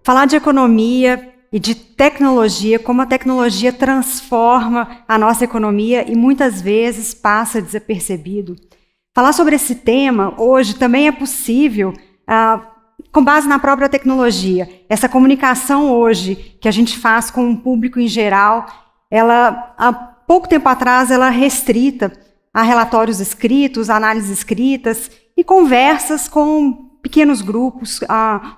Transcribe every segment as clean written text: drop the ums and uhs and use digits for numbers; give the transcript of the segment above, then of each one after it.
falar de economia e de tecnologia, como a tecnologia transforma a nossa economia e muitas vezes passa desapercebido. Falar sobre esse tema hoje também é possível com base na própria tecnologia. Essa comunicação hoje que a gente faz com o público em geral, ela, há pouco tempo atrás, ela é restrita a relatórios escritos, análises escritas e conversas com pequenos grupos,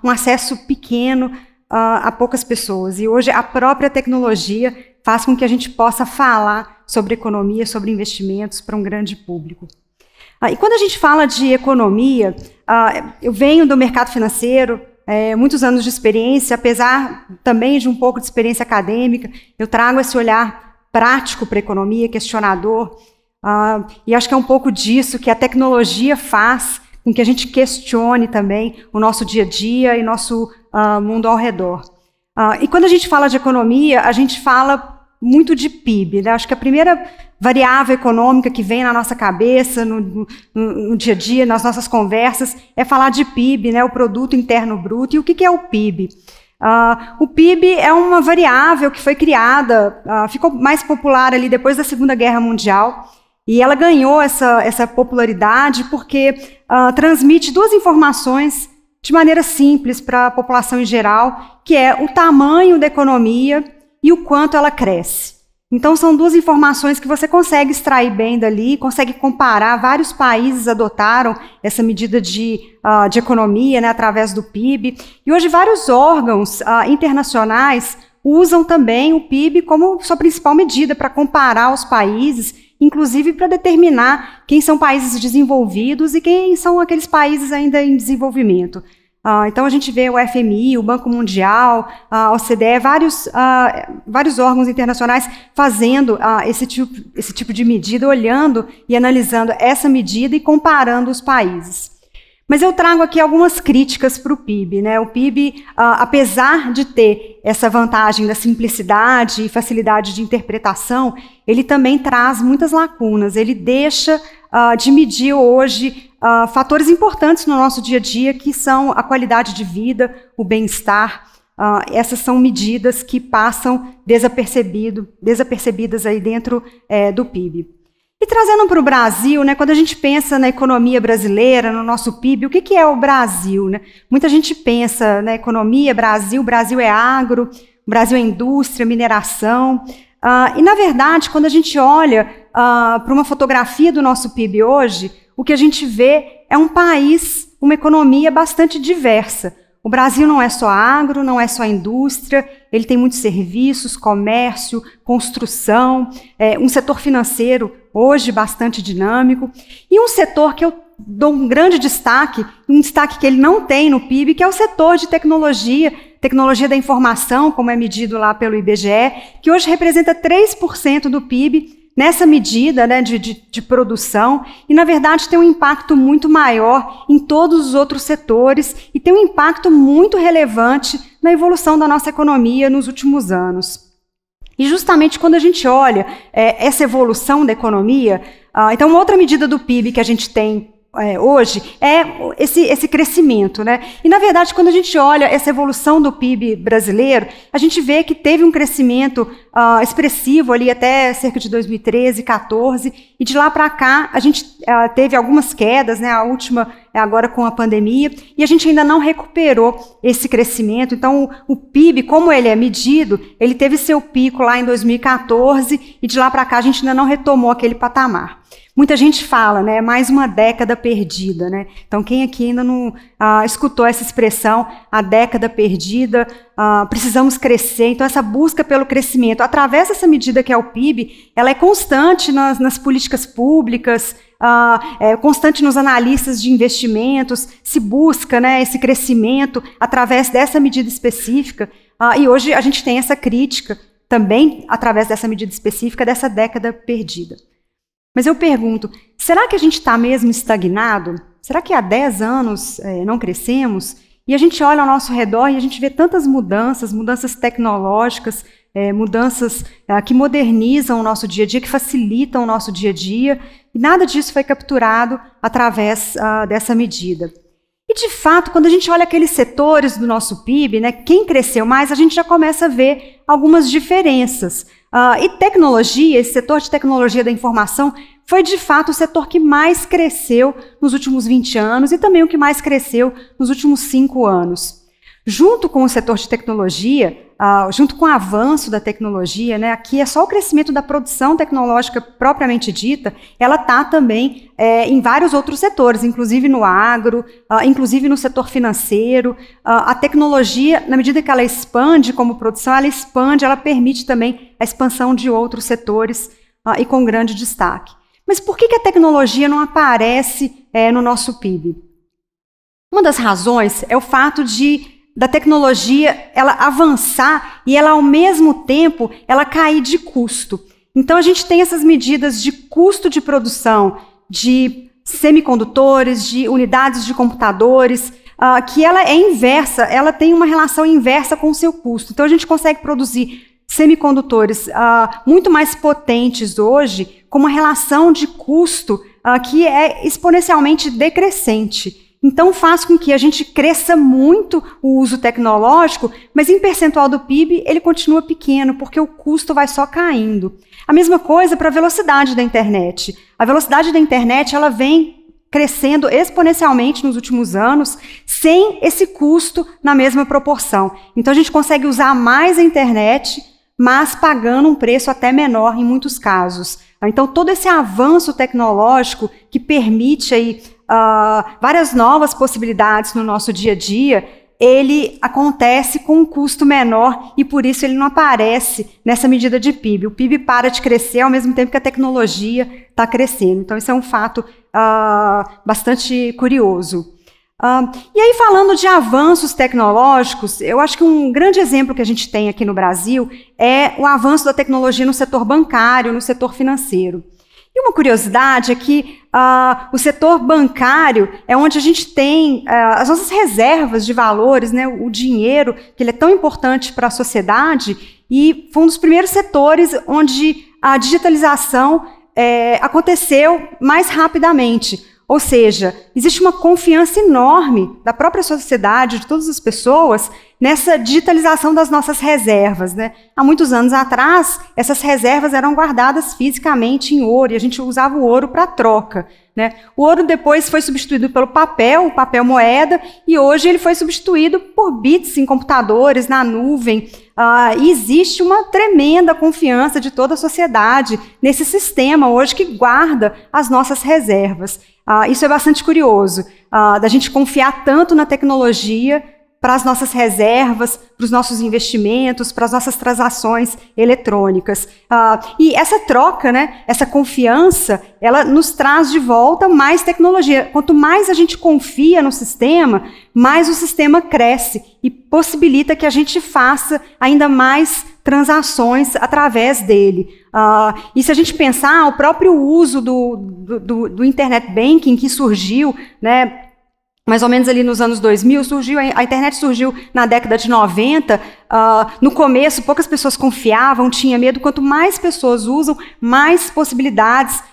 um acesso pequeno a poucas pessoas. E hoje a própria tecnologia faz com que a gente possa falar sobre economia, sobre investimentos para um grande público. E quando a gente fala de economia, eu venho do mercado financeiro, muitos anos de experiência, apesar também de um pouco de experiência acadêmica, eu trago esse olhar prático para a economia, questionador, e acho que é um pouco disso que a tecnologia faz com que a gente questione também o nosso dia a dia e nosso mundo ao redor. E quando a gente fala de economia, a gente fala muito de PIB, né? Acho que a primeira variável econômica que vem na nossa cabeça, no dia a dia, nas nossas conversas, é falar de PIB, né? O Produto Interno Bruto. E o que é o PIB? O PIB é uma variável que foi criada, ficou mais popular ali depois da Segunda Guerra Mundial, e ela ganhou essa popularidade porque transmite duas informações de maneira simples para a população em geral, que é o tamanho da economia e o quanto ela cresce. Então, são duas informações que você consegue extrair bem dali, consegue comparar. Vários países adotaram essa medida de economia, né, através do PIB. E hoje vários órgãos internacionais usam também o PIB como sua principal medida para comparar os países, inclusive para determinar quem são países desenvolvidos e quem são aqueles países ainda em desenvolvimento. Então, a gente vê o FMI, o Banco Mundial, a OCDE, vários órgãos internacionais fazendo esse tipo de medida, olhando e analisando essa medida e comparando os países. Mas eu trago aqui algumas críticas para o PIB, né? O PIB, apesar de ter essa vantagem da simplicidade e facilidade de interpretação, ele também traz muitas lacunas. Ele deixa de medir hoje fatores importantes no nosso dia a dia, que são a qualidade de vida, o bem-estar. Essas são medidas que passam desapercebidas aí dentro do PIB. E trazendo para o Brasil, né, quando a gente pensa na economia brasileira, no nosso PIB, o que é o Brasil? Né? Muita gente pensa na economia, o Brasil é agro, o Brasil é indústria, mineração. E, na verdade, quando a gente olha para uma fotografia do nosso PIB hoje, o que a gente vê é um país, uma economia bastante diversa. O Brasil não é só agro, não é só indústria, ele tem muitos serviços, comércio, construção, um setor financeiro hoje bastante dinâmico, e um setor que eu dou um grande destaque, um destaque que ele não tem no PIB, que é o setor de tecnologia da informação, como é medido lá pelo IBGE, que hoje representa 3% do PIB, nessa medida, né, de produção, e, na verdade, tem um impacto muito maior em todos os outros setores e tem um impacto muito relevante na evolução da nossa economia nos últimos anos. E, justamente, quando a gente olha essa evolução da economia, então, uma outra medida do PIB que a gente tem hoje é esse crescimento, né? E, na verdade, quando a gente olha essa evolução do PIB brasileiro, a gente vê que teve um crescimento expressivo ali até cerca de 2013, 2014, e de lá para cá a gente teve algumas quedas, né? A última é agora com a pandemia, e a gente ainda não recuperou esse crescimento. Então, o PIB, como ele é medido, ele teve seu pico lá em 2014, e de lá para cá a gente ainda não retomou aquele patamar. Muita gente fala, né, mais uma década perdida, né? Então, quem aqui ainda não escutou essa expressão, a década perdida, precisamos crescer. Então, essa busca pelo crescimento, através dessa medida que é o PIB, ela é constante nas políticas públicas, constante nos analistas de investimentos, se busca, né, esse crescimento através dessa medida específica, e hoje a gente tem essa crítica também, através dessa medida específica, dessa década perdida. Mas eu pergunto, será que a gente está mesmo estagnado? Será que há 10 anos não crescemos? E a gente olha ao nosso redor e a gente vê tantas mudanças tecnológicas, mudanças que modernizam o nosso dia a dia, que facilitam o nosso dia a dia, e nada disso foi capturado através dessa medida. E E, de fato, quando a gente olha aqueles setores do nosso PIB, né, quem cresceu mais, a gente já começa a ver algumas diferenças. E tecnologia, esse setor de tecnologia da informação, foi, de fato, o setor que mais cresceu nos últimos 20 anos e também o que mais cresceu nos últimos 5 anos. Junto com o setor de tecnologia, junto com o avanço da tecnologia, né, aqui é só o crescimento da produção tecnológica propriamente dita, ela está também em vários outros setores, inclusive no agro, inclusive no setor financeiro. A tecnologia, na medida que ela expande como produção, ela expande, ela permite também a expansão de outros setores e com grande destaque. Mas por que a tecnologia não aparece no nosso PIB? Uma das razões é o fato da tecnologia ela avançar e ela, ao mesmo tempo, ela cair de custo. Então, a gente tem essas medidas de custo de produção de semicondutores, de unidades de computadores, que ela é inversa, ela tem uma relação inversa com o seu custo. Então, a gente consegue produzir semicondutores muito mais potentes hoje, com uma relação de custo que é exponencialmente decrescente. Então, faz com que a gente cresça muito o uso tecnológico, mas em percentual do PIB ele continua pequeno, porque o custo vai só caindo. A mesma coisa para a velocidade da internet. A velocidade da internet ela vem crescendo exponencialmente nos últimos anos, sem esse custo na mesma proporção. Então, a gente consegue usar mais a internet, mas pagando um preço até menor em muitos casos. Então, todo esse avanço tecnológico que permite aí várias novas possibilidades no nosso dia a dia, ele acontece com um custo menor e por isso ele não aparece nessa medida de PIB. O PIB para de crescer ao mesmo tempo que a tecnologia está crescendo. Então, isso é um fato bastante curioso. E aí, falando de avanços tecnológicos, eu acho que um grande exemplo que a gente tem aqui no Brasil é o avanço da tecnologia no setor bancário, no setor financeiro. E uma curiosidade é que o setor bancário é onde a gente tem as nossas reservas de valores, né, o dinheiro, que ele é tão importante para a sociedade, e foi um dos primeiros setores onde a digitalização aconteceu mais rapidamente. Ou seja, existe uma confiança enorme da própria sociedade, de todas as pessoas, nessa digitalização das nossas reservas, né? Há muitos anos atrás, essas reservas eram guardadas fisicamente em ouro, e a gente usava o ouro para troca, né? O ouro depois foi substituído pelo papel, o papel moeda, e hoje ele foi substituído por bits em computadores, na nuvem. E existe uma tremenda confiança de toda a sociedade nesse sistema hoje que guarda as nossas reservas. Isso é bastante curioso, da gente confiar tanto na tecnologia para as nossas reservas, para os nossos investimentos, para as nossas transações eletrônicas. E essa troca, né, essa confiança, ela nos traz de volta mais tecnologia. Quanto mais a gente confia no sistema, mais o sistema cresce e possibilita que a gente faça ainda mais transações através dele. E se a gente pensar, o próprio uso do Internet Banking que surgiu, né, mais ou menos ali nos anos 2000, a internet surgiu na década de 90, no começo poucas pessoas confiavam, tinha medo. Quanto mais pessoas usam, mais possibilidades,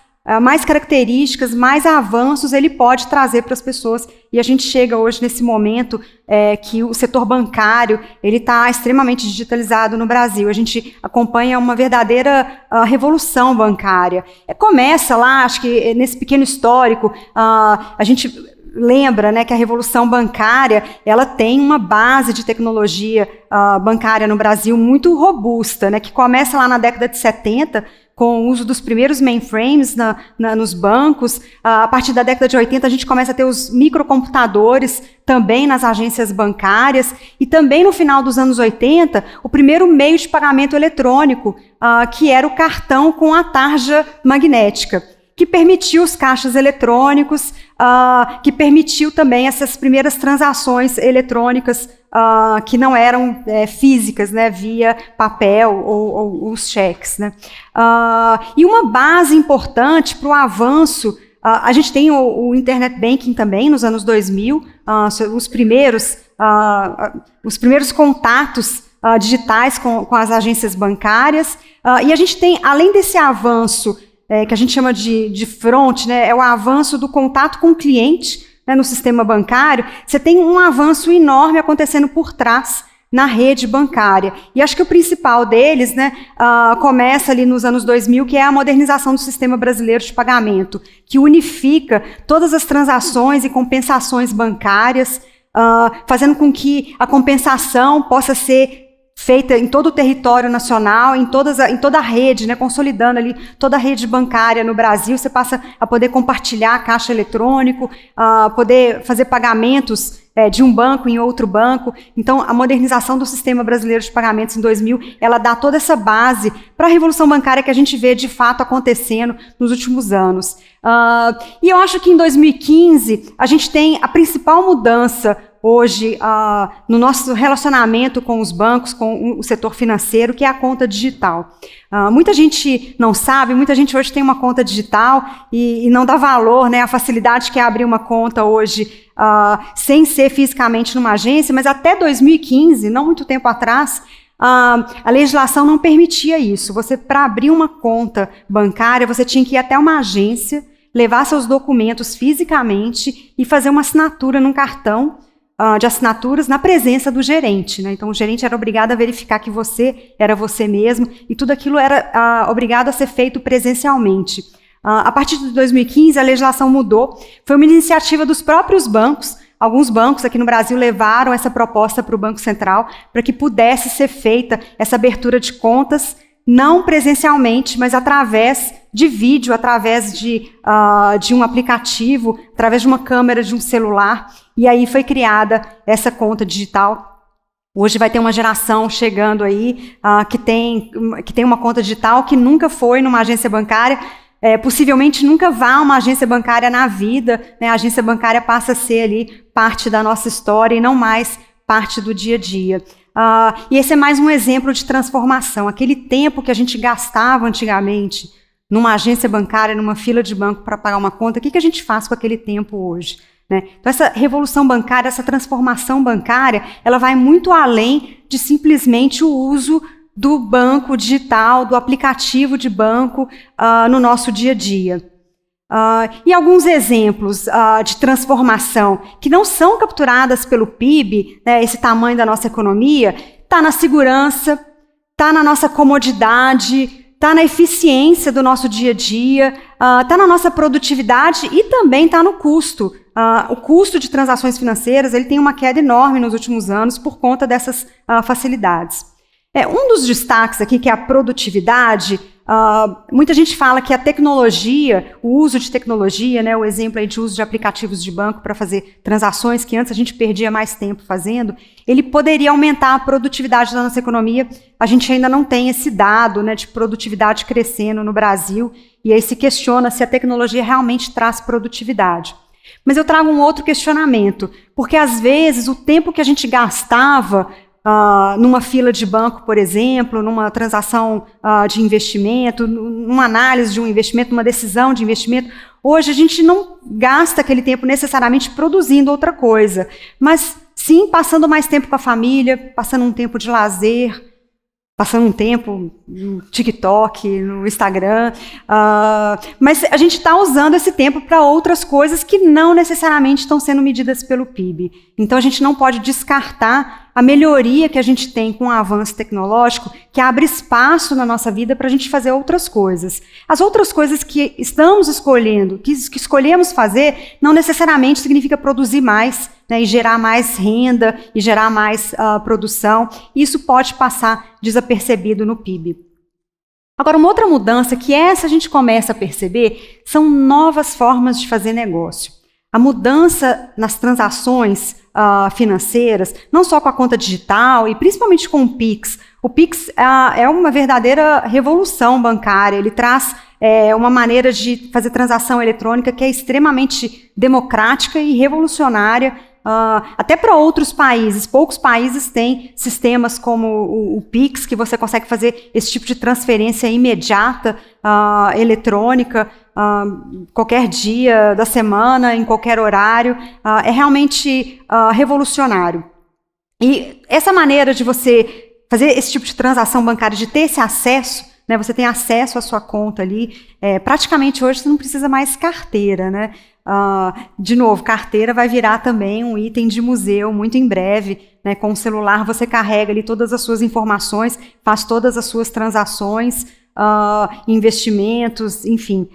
mais características, mais avanços ele pode trazer para as pessoas. E a gente chega hoje nesse momento que o setor bancário ele está extremamente digitalizado no Brasil. A gente acompanha uma verdadeira revolução bancária. Começa lá, acho que nesse pequeno histórico, a gente lembra, né, que a revolução bancária ela tem uma base de tecnologia bancária no Brasil muito robusta, né, que começa lá na década de 70, com o uso dos primeiros mainframes nos bancos. A partir da década de 80, a gente começa a ter os microcomputadores também nas agências bancárias, e também no final dos anos 80, o primeiro meio de pagamento eletrônico, que era o cartão com a tarja magnética, que permitiu os caixas eletrônicos, que permitiu também essas primeiras transações eletrônicas que não eram físicas, né, via papel ou os cheques, né. E uma base importante para o avanço, a gente tem o Internet Banking também nos anos 2000, os primeiros contatos digitais com as agências bancárias, e a gente tem, além desse avanço que a gente chama de front, né, é o avanço do contato com o cliente, né, no sistema bancário, você tem um avanço enorme acontecendo por trás na rede bancária. E acho que o principal deles, né, começa ali nos anos 2000, que é a modernização do sistema brasileiro de pagamento, que unifica todas as transações e compensações bancárias, fazendo com que a compensação possa ser feita em todo o território nacional, em toda a rede, né, consolidando ali toda a rede bancária no Brasil. Você passa a poder compartilhar caixa eletrônico, poder fazer pagamentos de um banco em outro banco. Então, a modernização do sistema brasileiro de pagamentos em 2000, ela dá toda essa base para a revolução bancária que a gente vê de fato acontecendo nos últimos anos. E eu acho que em 2015 a gente tem a principal mudança hoje no nosso relacionamento com os bancos, com o setor financeiro, que é a conta digital. Muita gente não sabe, muita gente hoje tem uma conta digital e não dá valor, né, à facilidade que é abrir uma conta hoje sem ser fisicamente numa agência, mas até 2015, não muito tempo atrás, a legislação não permitia isso. Você, para abrir uma conta bancária, você tinha que ir até uma agência, levar seus documentos fisicamente e fazer uma assinatura num cartão de assinaturas na presença do gerente, né? Então, o gerente era obrigado a verificar que você era você mesmo e tudo aquilo era obrigado a ser feito presencialmente. A partir de 2015, a legislação mudou. Foi uma iniciativa dos próprios bancos. Alguns bancos aqui no Brasil levaram essa proposta para o Banco Central para que pudesse ser feita essa abertura de contas, não presencialmente, mas através de vídeo, através de um aplicativo, através de uma câmera de um celular. E aí foi criada essa conta digital. Hoje vai ter uma geração chegando aí que tem uma conta digital que nunca foi numa agência bancária, possivelmente nunca vá a uma agência bancária na vida, né? A agência bancária passa a ser ali parte da nossa história e não mais parte do dia a dia. E esse é mais um exemplo de transformação. Aquele tempo que a gente gastava antigamente numa agência bancária, numa fila de banco para pagar uma conta, o que a gente faz com aquele tempo hoje? Né? Então, essa revolução bancária, essa transformação bancária, ela vai muito além de simplesmente o uso do banco digital, do aplicativo de banco no nosso dia a dia. E alguns exemplos de transformação que não são capturadas pelo PIB, né, esse tamanho da nossa economia, está na segurança, está na nossa comodidade, está na eficiência do nosso dia a dia, está na nossa produtividade e também está no custo. O custo de transações financeiras ele tem uma queda enorme nos últimos anos por conta dessas facilidades. Um dos destaques aqui, que é a produtividade, muita gente fala que a tecnologia, o uso de tecnologia, né, o exemplo aí de uso de aplicativos de banco para fazer transações que antes a gente perdia mais tempo fazendo, ele poderia aumentar a produtividade da nossa economia. A gente ainda não tem esse dado, né, de produtividade crescendo no Brasil, e aí se questiona se a tecnologia realmente traz produtividade. Mas eu trago um outro questionamento, porque às vezes o tempo que a gente gastava numa fila de banco, por exemplo, numa transação de investimento, numa análise de um investimento, numa decisão de investimento, hoje a gente não gasta aquele tempo necessariamente produzindo outra coisa, mas sim passando mais tempo com a família, passando um tempo de lazer, passando um tempo no TikTok, no Instagram, mas a gente está usando esse tempo para outras coisas que não necessariamente estão sendo medidas pelo PIB. Então a gente não pode descartar a melhoria que a gente tem com o avanço tecnológico, que abre espaço na nossa vida para a gente fazer outras coisas. As outras coisas que estamos escolhendo, que escolhemos fazer, não necessariamente significa produzir mais, né, e gerar mais renda, e gerar mais produção. Isso pode passar desapercebido no PIB. Agora, uma outra mudança que essa a gente começa a perceber são novas formas de fazer negócio. A mudança nas transações financeiras, não só com a conta digital e principalmente com o Pix. O Pix é uma verdadeira revolução bancária. Ele traz uma maneira de fazer transação eletrônica que é extremamente democrática e revolucionária, até para outros países. Poucos países têm sistemas como o Pix, que você consegue fazer esse tipo de transferência imediata, eletrônica, qualquer dia da semana, em qualquer horário. É realmente revolucionário. E essa maneira de você fazer esse tipo de transação bancária, de ter esse acesso, né, você tem acesso à sua conta ali, praticamente hoje você não precisa mais carteira, né? De novo, carteira vai virar também um item de museu muito em breve, né? Com o celular você carrega ali todas as suas informações, faz todas as suas transações, investimentos, enfim.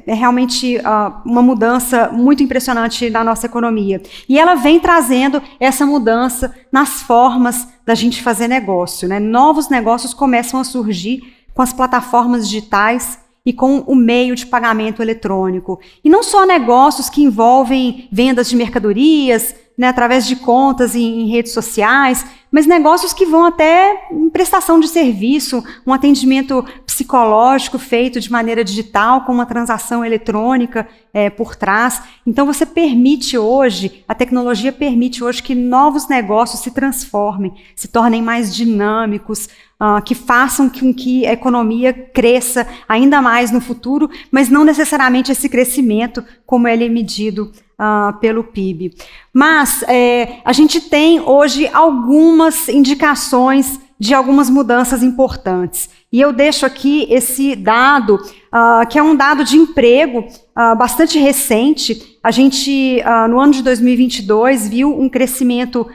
É realmente uma mudança muito impressionante na nossa economia. E ela vem trazendo essa mudança nas formas da gente fazer negócio, né? Novos negócios começam a surgir com as plataformas digitais e com o meio de pagamento eletrônico. E não só negócios que envolvem vendas de mercadorias, né, através de contas em redes sociais, mas negócios que vão até em prestação de serviço, um atendimento psicológico feito de maneira digital, com uma transação eletrônica por trás. Então você permite hoje, a tecnologia permite hoje que novos negócios se transformem, se tornem mais dinâmicos, que façam com que a economia cresça ainda mais no futuro, mas não necessariamente esse crescimento como ele é medido pelo PIB. Mas a gente tem hoje algumas indicações de algumas mudanças importantes. E eu deixo aqui esse dado, que é um dado de emprego bastante recente. A gente, no ano de 2022, viu um crescimento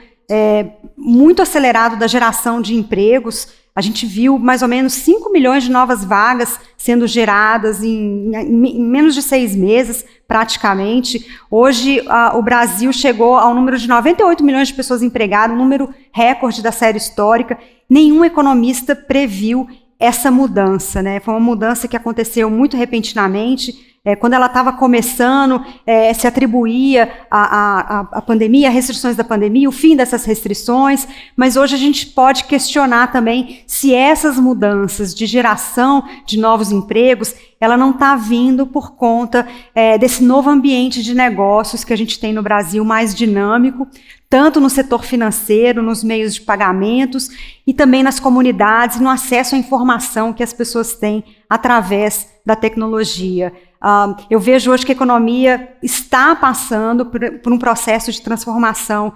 muito acelerado da geração de empregos. A gente viu mais ou menos 5 milhões de novas vagas sendo geradas em menos de 6 meses, praticamente. Hoje, o Brasil chegou ao número de 98 milhões de pessoas empregadas, um número recorde da série histórica. Nenhum economista previu essa mudança, né? Foi uma mudança que aconteceu muito repentinamente. Quando ela estava começando, se atribuía à pandemia, às restrições da pandemia, o fim dessas restrições, mas hoje a gente pode questionar também se essas mudanças de geração de novos empregos, ela não está vindo por conta desse novo ambiente de negócios que a gente tem no Brasil, mais dinâmico, tanto no setor financeiro, nos meios de pagamentos e também nas comunidades, no acesso à informação que as pessoas têm através da tecnologia. Eu vejo hoje que a economia está passando por um processo de transformação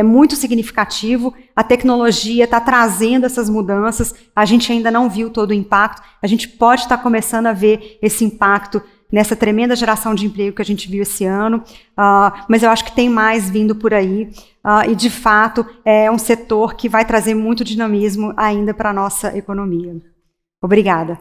muito significativo. A tecnologia está trazendo essas mudanças. A gente ainda não viu todo o impacto. A gente pode estar começando a ver esse impacto nessa tremenda geração de emprego que a gente viu esse ano. Mas eu acho que tem mais vindo por aí. E, de fato, é um setor que vai trazer muito dinamismo ainda para a nossa economia. Obrigada.